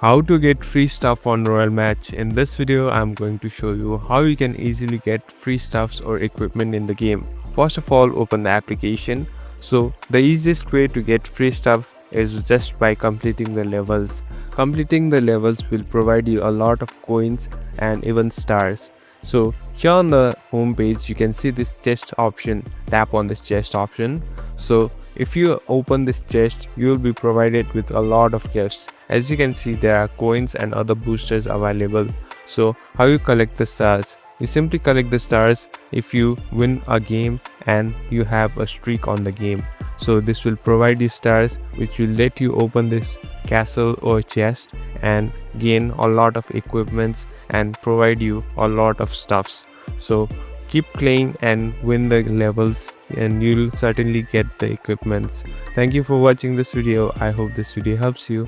How to get free stuff on Royal Match. In this video, I'm going to show you how you can easily get free stuffs or equipment in the game. First of all, open the application. So the easiest way to get free stuff is just by completing the levels. Completing the levels will provide you a lot of coins and even stars. So here on the home page, you can see this chest option. Tap on this chest option. So if you open this chest, you will be provided with a lot of gifts. As you can see, there are coins and other boosters available. So how you collect the stars? You simply collect the stars if you win a game and you have a streak on the game. So this will provide you stars which will let you open this castle or chest and gain a lot of equipments and provide you a lot of stuffs. So keep playing and win the levels and you'll certainly get the equipments. Thank you for watching this video. I hope this video helps you.